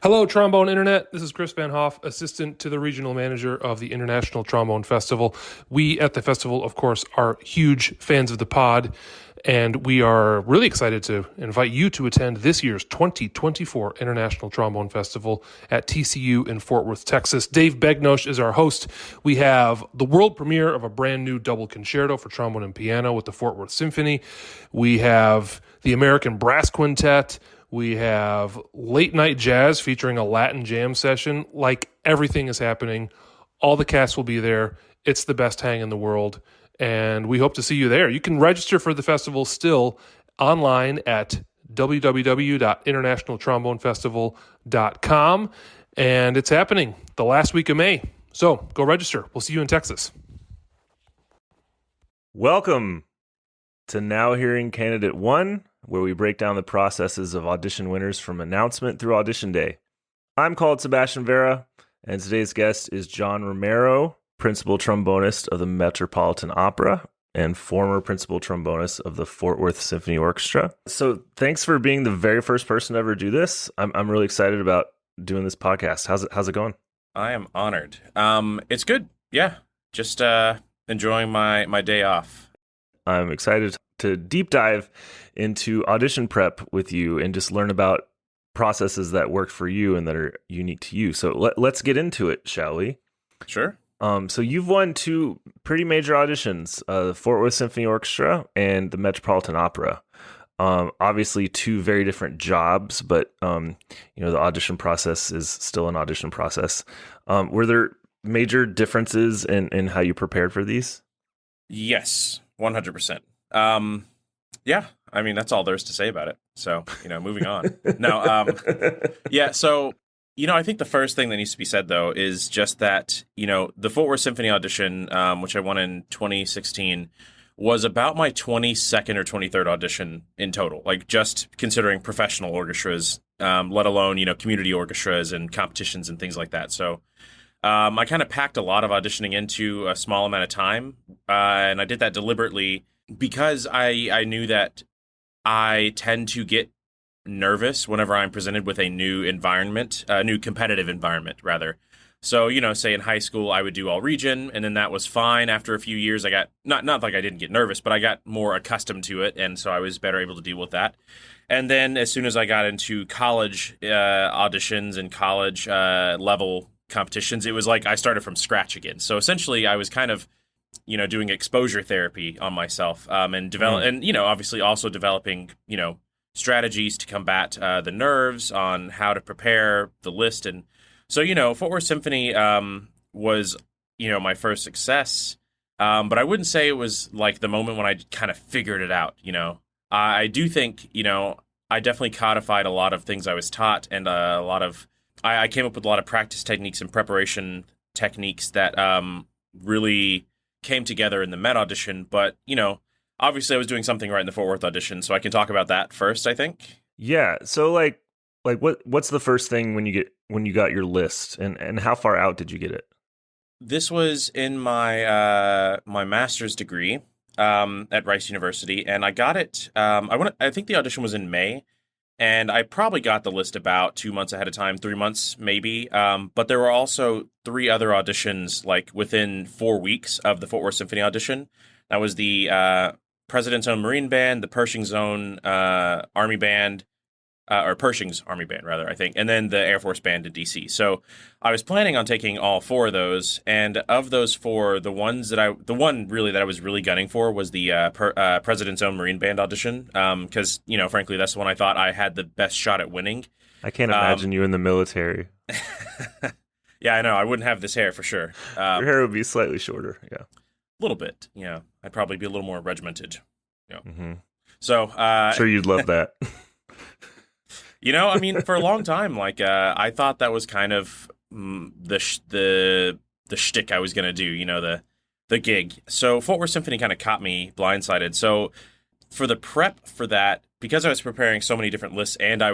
Hello, Trombone Internet. This is Chris Van Hoff, assistant to the regional manager of the International Trombone Festival. We at the festival, of course, are huge fans of the pod, and we are really excited to invite you to attend this year's 2024 International Trombone Festival at TCU in Fort Worth, Texas. Dave Begnosh is our host. We have the world premiere of a brand new double concerto for trombone and piano with the Fort Worth Symphony. We have the American Brass Quintet. We have late night jazz featuring a Latin jam session. Like, everything is happening. All the cast will be there. It's the best hang in the world, and we hope to see you there. You can register for the festival still online at www.internationaltrombonefestival.com, and it's happening the last week of May. So go register. We'll see you in Texas. Welcome to Now Hearing Candidate 1, where we break down the processes of audition winners from announcement through audition day. I'm called Sebastian Vera, and today's guest is John Romero, principal trombonist of the Metropolitan Opera and former principal trombonist of the Fort Worth Symphony Orchestra. So thanks for being the very first person to ever do this. I'm really excited about doing this podcast. How's it going? I am honored. It's good. Yeah, just enjoying my day off. I'm excited to deep dive into audition prep with you and just learn about processes that work for you and that are unique to you. So let's get into it, shall we? Sure. So you've won two pretty major auditions, the Fort Worth Symphony Orchestra and the Metropolitan Opera. Obviously two very different jobs, but the audition process is still an audition process. Were there major differences in how you prepared for these? Yes, 100%. Yeah, I mean, that's all there is to say about it. So, moving on. Yeah, so, I think the first thing that needs to be said, though, is just that, the Fort Worth Symphony audition, which I won in 2016, was about my 22nd or 23rd audition in total, like just considering professional orchestras, let alone, community orchestras and competitions and things like that. So I kind of packed a lot of auditioning into a small amount of time, and I did that deliberately because I knew that I tend to get nervous whenever I'm presented with a new environment, a new competitive environment, rather. So, say in high school, I would do all region, and then that was fine. After a few years, I got, not like I didn't get nervous, but I got more accustomed to it, and so I was better able to deal with that. And then as soon as I got into college auditions and college level competitions, it was like I started from scratch again. So essentially, I was kind of doing exposure therapy on myself, and obviously also developing, strategies to combat the nerves on how to prepare the list. And so, Fort Worth Symphony was, my first success, but I wouldn't say it was like the moment when I kind of figured it out. I do think, I definitely codified a lot of things I was taught, and I came up with a lot of practice techniques and preparation techniques that really came together in the Met audition, but, obviously I was doing something right in the Fort Worth audition, so I can talk about that first, I think. Yeah. So like what's the first thing when you got your list, and how far out did you get it? This was in my my master's degree at Rice University, and I got it. I think the audition was in May, and I probably got the list about 2 months ahead of time, 3 months maybe. But there were also 3 other auditions like within 4 weeks of the Fort Worth Symphony audition. That was the President's Own Marine Band, the Pershing's Own Army Band, or Pershing's Army Band, rather, I think, and then the Air Force Band in D.C. So I was planning on taking all 4 of those, and of those 4, the one really that I was really gunning for was the President's Own Marine Band audition, because, frankly, that's the one I thought I had the best shot at winning. I can't imagine you in the military. Yeah, I know. I wouldn't have this hair for sure. Your hair would be slightly shorter, yeah. A little bit, yeah. I'd probably be a little more regimented. Mm-hmm. So, I'm sure you'd love that. I mean, for a long time, like, I thought that was kind of the shtick I was going to do, the gig. So Fort Worth Symphony kind of caught me blindsided. So for the prep for that, because I was preparing so many different lists, and I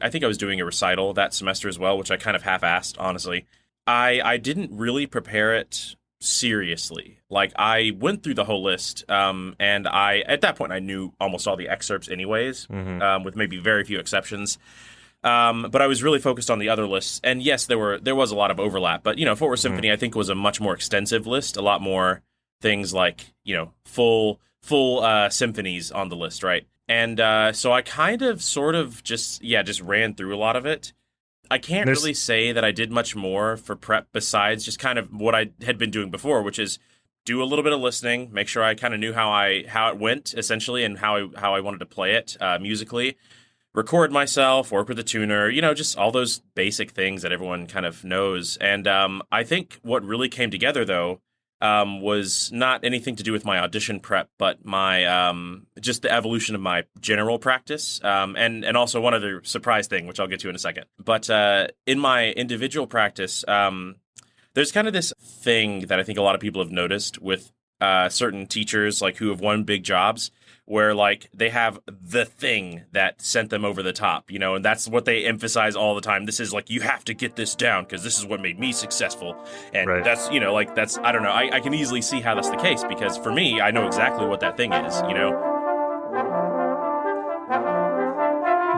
think I was doing a recital that semester as well, which I kind of half-assed, honestly. I didn't really prepare it seriously. Like, I went through the whole list, and at that point I knew almost all the excerpts anyways, with maybe very few exceptions. But I was really focused on the other lists. And yes, there was a lot of overlap. But, Fort Worth Symphony, I think, was a much more extensive list. A lot more things like, full symphonies on the list, right? And so I kind of sort of just ran through a lot of it. I can't really say that I did much more for prep besides just kind of what I had been doing before, which is do a little bit of listening, make sure I kind of knew how it went, essentially, and how I wanted to play it musically. Record myself, work with a tuner, just all those basic things that everyone kind of knows. And I think what really came together, though, was not anything to do with my audition prep, but my just the evolution of my general practice. And also one other surprise thing, which I'll get to in a second. But in my individual practice, there's kind of this thing that I think a lot of people have noticed with certain teachers, like who have won big jobs, where like they have the thing that sent them over the top, and that's what they emphasize all the time. This is like, you have to get this down because this is what made me successful. And that's, that's, I don't know. I can easily see how that's the case because for me, I know exactly what that thing is,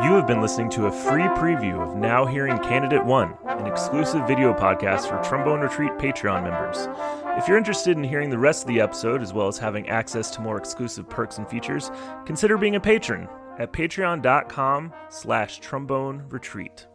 You have been listening to a free preview of Now Hearing Candidate 1, an exclusive video podcast for Trombone Retreat Patreon members. If you're interested in hearing the rest of the episode, as well as having access to more exclusive perks and features, consider being a patron at patreon.com/tromboneretreat.